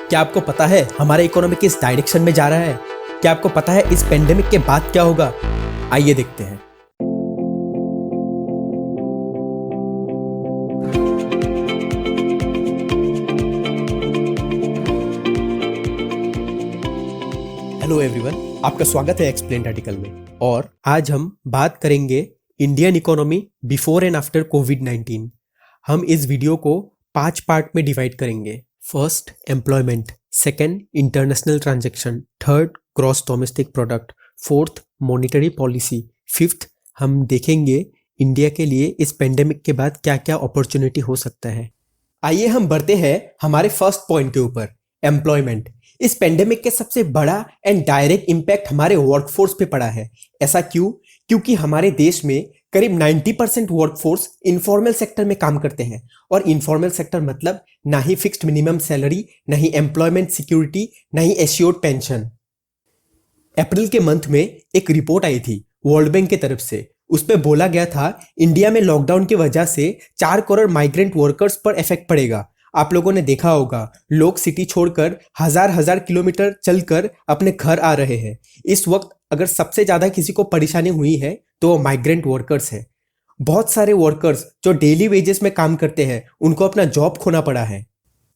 क्या आपको पता है हमारा इकोनॉमी किस डायरेक्शन में जा रहा है? क्या आपको पता है इस पेंडेमिक के बाद क्या होगा? आइए देखते हैं। हेलो एवरीवन, आपका स्वागत है एक्सप्लेन्ड आर्टिकल में। और आज हम बात करेंगे Indian economy before and after कोविड-19। हम इस वीडियो को 5 पार्ट में डिवाइड करेंगे। First, employment. Second, international transaction. Third, gross domestic product. Fourth, monetary policy. Fifth, हम देखेंगे इंडिया के लिए इस पेंडेमिक के बाद क्या क्या अपॉर्चुनिटी हो सकता है। आइए हम बढ़ते हैं हमारे फर्स्ट पॉइंट के ऊपर, एम्प्लॉयमेंट। इस पेंडेमिक के सबसे बड़ा एंड डायरेक्ट इंपैक्ट हमारे वर्कफोर्स पे पड़ा है। ऐसा क्यों? क्योंकि हमारे देश में करीब 90% वर्कफोर्स इनफॉर्मल सेक्टर में काम करते हैं। और इनफॉर्मल सेक्टर मतलब ना ही फिक्स्ड मिनिमम सैलरी, ना ही एम्प्लॉयमेंट सिक्योरिटी, ना ही एश्योर्ड पेंशन। अप्रैल के मंथ में एक रिपोर्ट आई थी वर्ल्ड बैंक की तरफ से। उस पे बोला गया था इंडिया में लॉकडाउन की वजह से 4 करोड़ माइग्रेंट वर्कर्स पर इफेक्ट पड़ेगा। आप लोगों ने देखा होगा लोग सिटी छोड़कर हजार किलोमीटर चलकर अपने घर आ रहे हैं। इस वक्त अगर सबसे ज्यादा किसी को परेशानी हुई है तो माइग्रेंट वर्कर्स है। बहुत सारे वर्कर्स जो डेली वेजेस में काम करते हैं उनको अपना जॉब खोना पड़ा है।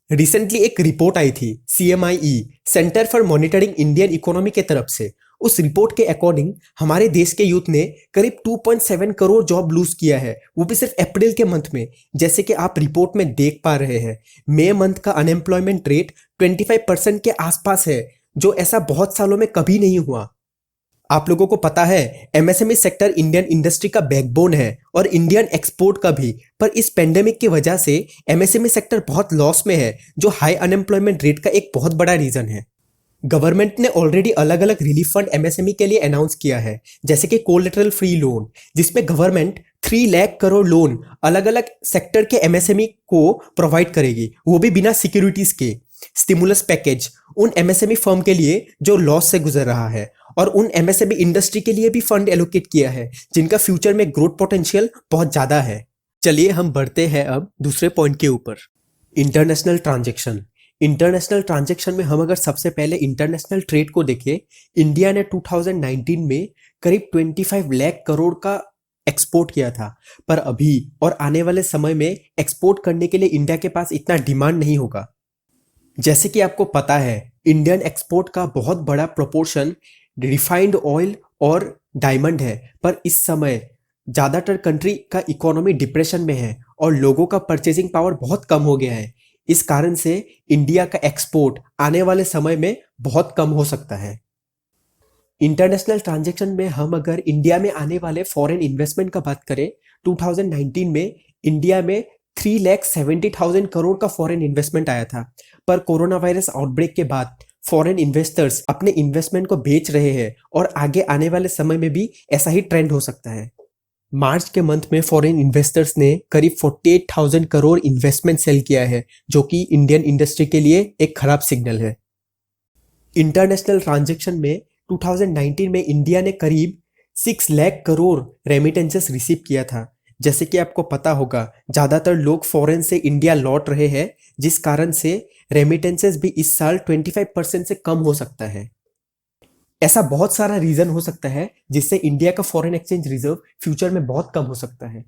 रिसेंटली एक रिपोर्ट आई थी CMIE, centre for monitoring Indian economy के तरफ से। उस रिपोर्ट के अकॉर्डिंग हमारे देश के यूथ ने करीब 2.7 करोड़ जॉब लूज किया है, वो भी सिर्फ अप्रैल के मंथ में। जैसे कि आप रिपोर्ट में देख पा रहे हैं, मई मंथ का अनएम्प्लॉयमेंट रेट 25% के आसपास है, जो ऐसा बहुत सालों में कभी नहीं हुआ। आप लोगों को पता है MSME सेक्टर इंडियन इंडस्ट्री का बैकबोन है और इंडियन एक्सपोर्ट का भी। पर इस पेंडेमिक की वजह से MSME सेक्टर बहुत लॉस में है, जो हाई अनएम्प्लॉयमेंट रेट का एक बहुत बड़ा रीजन है। गवर्नमेंट ने ऑलरेडी अलग अलग रिलीफ फंड MSME के लिए अनाउंस किया है, जैसे कि कोलेटरल फ्री लोन, जिसमें गवर्नमेंट 3 लाख करोड़ लोन अलग अलग सेक्टर के MSME को प्रोवाइड करेगी, वो भी बिना सिक्योरिटीज के। स्टिमुलस पैकेज उन MSME फर्म के लिए जो लॉस से गुजर रहा है, और उन MSME इंडस्ट्री के लिए भी फंड एलोकेट किया है जिनका फ्यूचर में ग्रोथ पोटेंशियल बहुत ज्यादा है। चलिए हम बढ़ते हैं अब दूसरे पॉइंट के ऊपर, इंटरनेशनल ट्रांजैक्शन। इंटरनेशनल ट्रांजैक्शन में हम अगर सबसे पहले इंटरनेशनल ट्रेड को देखें, इंडिया ने 2019 में करीब 25 लाख करोड़ का एक्सपोर्ट किया था। पर अभी और आने वाले समय में एक्सपोर्ट करने के लिए इंडिया के पास इतना डिमांड नहीं होगा। जैसे कि आपको पता है इंडियन एक्सपोर्ट का बहुत बड़ा प्रोपोर्शन रिफाइंड ऑयल और डायमंड है। पर इस समय ज़्यादातर कंट्री का इकोनॉमी डिप्रेशन में है और लोगों का परचेजिंग पावर बहुत कम हो गया है। इस कारण से इंडिया का एक्सपोर्ट आने वाले समय में बहुत कम हो सकता है। इंटरनेशनल ट्रांजैक्शन में हम अगर इंडिया में आने वाले फॉरेन इन्वेस्टमेंट का बात करें, 2019 में इंडिया में 3,70,000 करोड़ का फॉरेन इन्वेस्टमेंट आया था। पर कोरोना वायरस आउटब्रेक के बाद फॉरेन इन्वेस्टर्स अपने इन्वेस्टमेंट को बेच रहे हैं और आगे आने वाले समय में भी ऐसा ही ट्रेंड हो सकता है। मार्च के मंथ में फॉरेन इन्वेस्टर्स ने करीब 48,000 करोड़ इन्वेस्टमेंट सेल किया है, जो कि इंडियन इंडस्ट्री के लिए एक खराब सिग्नल है। इंटरनेशनल ट्रांजैक्शन में 2019 में इंडिया ने करीब 6 लाख करोड़ रेमिटेंसेस रिसीव किया था। जैसे कि आपको पता होगा ज्यादातर लोग फॉरेन से इंडिया लौट रहे हैं, जिस कारण से रेमिटेंसेस भी इस साल 25% से कम हो सकता है। ऐसा बहुत सारा रीजन हो सकता है जिससे इंडिया का फॉरेन एक्सचेंज रिजर्व फ्यूचर में बहुत कम हो सकता है।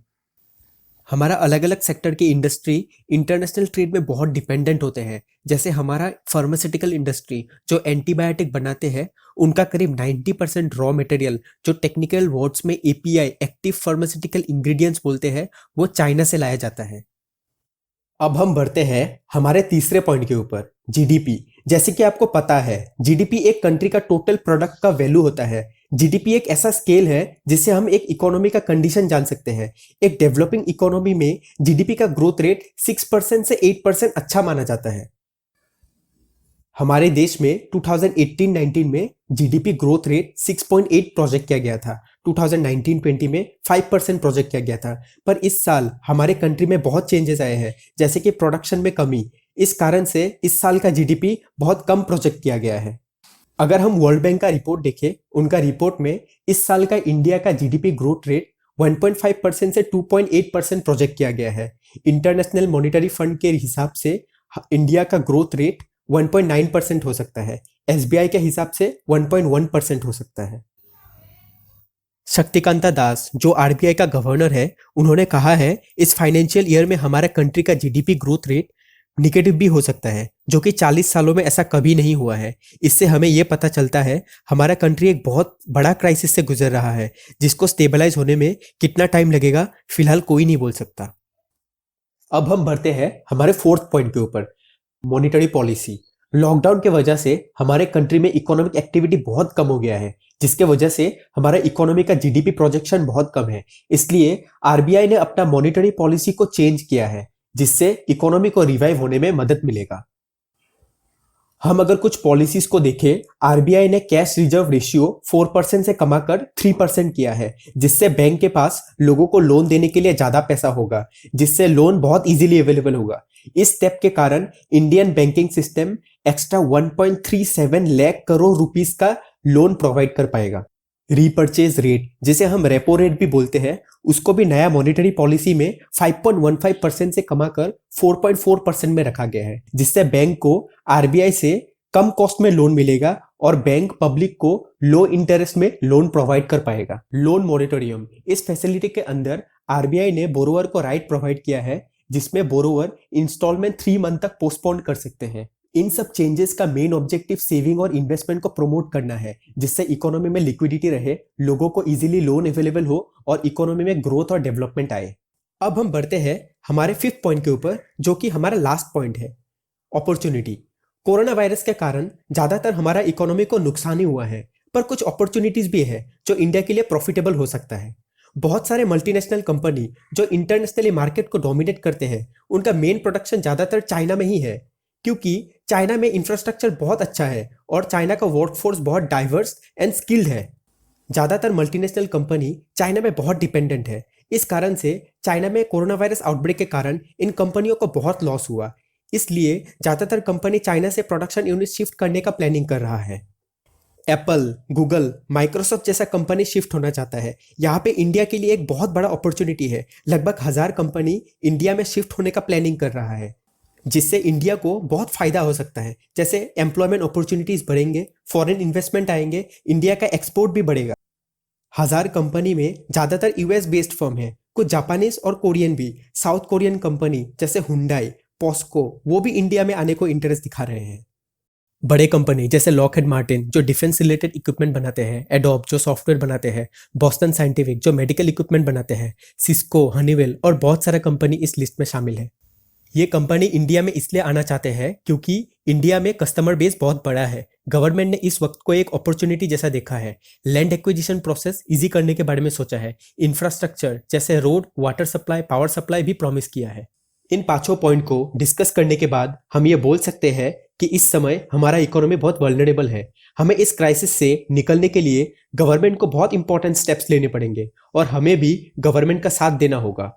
हमारा अलग अलग सेक्टर की इंडस्ट्री इंटरनेशनल ट्रेड में बहुत डिपेंडेंट होते हैं। जैसे हमारा फार्मास्यूटिकल इंडस्ट्री जो एंटीबायोटिक बनाते हैं, उनका करीब 90% रॉ मटेरियल, जो टेक्निकल वर्ड्स में API एक्टिव फार्मास्यूटिकल इंग्रेडिएंट्स बोलते हैं, वो चाइना से लाया जाता है। अब हम बढ़ते हैं हमारे तीसरे पॉइंट के ऊपर, GDP। जैसे कि आपको पता है GDP एक कंट्री का टोटल प्रोडक्ट का वैल्यू होता है। GDP एक ऐसा स्केल है जिससे हम एक इकोनॉमी का कंडीशन जान सकते हैं। एक डेवलपिंग इकोनॉमी में GDP का ग्रोथ रेट 6% से 8% अच्छा माना जाता है। हमारे देश में 2018-19 में GDP ग्रोथ रेट 6.8 प्रोजेक्ट किया गया था। 2019-20 में 5% प्रोजेक्ट किया गया था। पर इस साल हमारे कंट्री में बहुत चेंजेस आए हैं, जैसे कि प्रोडक्शन में कमी। इस कारण से इस साल का GDP बहुत कम प्रोजेक्ट किया गया है। अगर हम वर्ल्ड बैंक का रिपोर्ट देखें, उनका रिपोर्ट में इस साल का इंडिया का GDP ग्रोथ रेट 1.5% से 2.8% प्रोजेक्ट किया गया है। इंटरनेशनल मॉनेटरी फंड के हिसाब से इंडिया का ग्रोथ रेट 1.9% हो सकता है। SBI के हिसाब से 1.1% हो सकता है। शक्तिकांता दास जो RBI का गवर्नर है, उन्होंने कहा है इस फाइनेंशियल ईयर में हमारा कंट्री का GDP ग्रोथ रेट निगेटिव भी हो सकता है, जो कि 40 सालों में ऐसा कभी नहीं हुआ है। इससे हमें यह पता चलता है हमारा कंट्री एक बहुत बड़ा क्राइसिस से गुजर रहा है, जिसको स्टेबलाइज होने में कितना टाइम लगेगा फिलहाल कोई नहीं बोल सकता। अब हम बढ़ते हैं हमारे फोर्थ पॉइंट के ऊपर, मॉनेटरी पॉलिसी। लॉकडाउन के वजह से हमारे कंट्री में इकोनॉमिक एक्टिविटी बहुत कम हो गया है, जिसके वजह से हमारा इकोनॉमी का GDP प्रोजेक्शन बहुत कम है। इसलिए RBI ने अपना मॉनेटरी पॉलिसी को चेंज किया है, जिससे इकोनॉमी को रिवाइव होने में मदद मिलेगा। हम अगर कुछ पॉलिसीज को देखें, RBI ने कैश रिजर्व रेशियो 4% से कमाकर 3% किया है, जिससे बैंक के पास लोगों को लोन देने के लिए ज्यादा पैसा होगा, जिससे लोन बहुत इजीली अवेलेबल होगा। इस स्टेप के कारण Indian banking system extra 1.37 lakh crore rupees का लोन प्रोवाइड कर पाएगा। रीपर्चेज रेट, जिसे हम रेपो रेट भी बोलते हैं, उसको भी नया मॉनेटरी पॉलिसी में 5.15% से कमाकर 4.4% में रखा गया है, जिससे बैंक को RBI से कम कॉस्ट में लोन मिलेगा और बैंक पब्लिक को लो इंटरेस्ट में लोन प्रोवाइड कर पाएगा। लोन मॉरेटोरियम, इस फैसिलिटी के अंदर RBI ने बोरोवर को राइट प्रोवाइड किया है, जिसमें बोरोवर इंस्टॉलमेंट 3 मंथ तक पोस्टपोन कर सकते हैं। इन सब चेंजेस का मेन ऑब्जेक्टिव सेविंग और इन्वेस्टमेंट को प्रमोट करना है, जिससे इकोनॉमी में लिक्विडिटी रहे, लोगों को इजीली लोन अवेलेबल हो और इकोनॉमी में ग्रोथ और डेवलपमेंट आए। अब हम बढ़ते हैं हमारे फिफ्थ पॉइंट के ऊपर, जो कि हमारा लास्ट पॉइंट है, अपॉर्चुनिटी। कोरोना वायरस के कारण ज्यादातर हमारा इकोनॉमी को नुकसान ही हुआ है, पर कुछ अपॉर्चुनिटीज भी है जो इंडिया के लिए प्रॉफिटेबल हो सकता है। बहुत सारे मल्टीनेशनल कंपनी जो इंटरनेशनली मार्केट को डोमिनेट करते हैं, उनका मेन प्रोडक्शन ज्यादातर चाइना में ही है, क्योंकि चाइना में इंफ्रास्ट्रक्चर बहुत अच्छा है और चाइना का वर्कफोर्स बहुत डाइवर्स एंड स्किल्ड है। ज्यादातर मल्टीनेशनल कंपनी चाइना में बहुत डिपेंडेंट है। इस कारण से चाइना में कोरोना वायरस आउटब्रेक के कारण इन कंपनियों को बहुत लॉस हुआ। इसलिए ज्यादातर कंपनी चाइना से प्रोडक्शन यूनिट शिफ्ट करने का प्लानिंग कर रहा है। एप्पल, गूगल, माइक्रोसॉफ्ट जैसा कंपनी शिफ्ट होना चाहता है। यहाँ पे इंडिया के लिए एक बहुत बड़ा अपॉर्चुनिटी है। लगभग 1000 कंपनी इंडिया में शिफ्ट होने का प्लानिंग कर रहा है, जिससे इंडिया को बहुत फायदा हो सकता है। जैसे एम्प्लॉयमेंट अपॉर्चुनिटीज बढ़ेंगे, फॉरेन इन्वेस्टमेंट आएंगे, इंडिया का एक्सपोर्ट भी बढ़ेगा। 1000 कंपनी में ज्यादातर US बेस्ड फर्म है, कुछ जापानीज और कोरियन भी। साउथ कोरियन कंपनी जैसे हुंडई, पॉस्को, वो भी इंडिया में आने को इंटरेस्ट दिखा रहे हैं। बड़े कंपनी जैसे लॉकहेड मार्टिन जो डिफेंस रिलेटेड इक्विपमेंट बनाते हैं, एडोब जो सॉफ्टवेयर बनाते हैं, बॉस्टन साइंटिफिक जो मेडिकल इक्विपमेंट बनाते हैं, सिस्को, हनीवेल और बहुत सारा कंपनी इस लिस्ट में शामिल है। ये कंपनी इंडिया में इसलिए आना चाहते हैं क्योंकि इंडिया में कस्टमर बेस बहुत बड़ा है। गवर्नमेंट ने इस वक्त को एक अपॉर्चुनिटी जैसा देखा है। लैंड एक्विजिशन प्रोसेस इजी करने के बारे में सोचा है। इंफ्रास्ट्रक्चर जैसे road, water supply, power supply भी प्रॉमिस किया है। इन पांचों पॉइंट को डिस्कस करने के बाद हम ये बोल सकते हैं कि इस समय हमारा इकोनॉमी बहुत वल्नरेबल है। हमें इस क्राइसिस से निकलने के लिए गवर्नमेंट को बहुत इंपॉर्टेंट स्टेप्स लेने पड़ेंगे और हमें भी गवर्नमेंट का साथ देना होगा।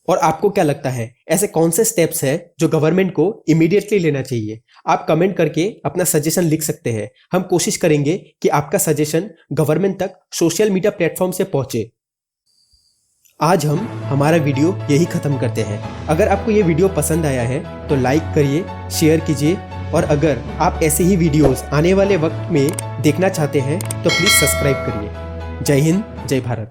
और आपको क्या लगता है, ऐसे कौन से स्टेप्स हैं जो गवर्नमेंट को इमीडिएटली लेना चाहिए? आप कमेंट करके अपना सजेशन लिख सकते हैं। हम कोशिश करेंगे कि आपका सजेशन गवर्नमेंट तक सोशल मीडिया प्लेटफॉर्म से पहुंचे। आज हम हमारा वीडियो यही खत्म करते हैं। अगर आपको ये वीडियो पसंद आया है तो लाइक करिए, शेयर कीजिए, और अगर आप ऐसे ही वीडियोस आने वाले वक्त में देखना चाहते हैं तो प्लीज़ सब्सक्राइब करिए। जय हिंद, जय भारत।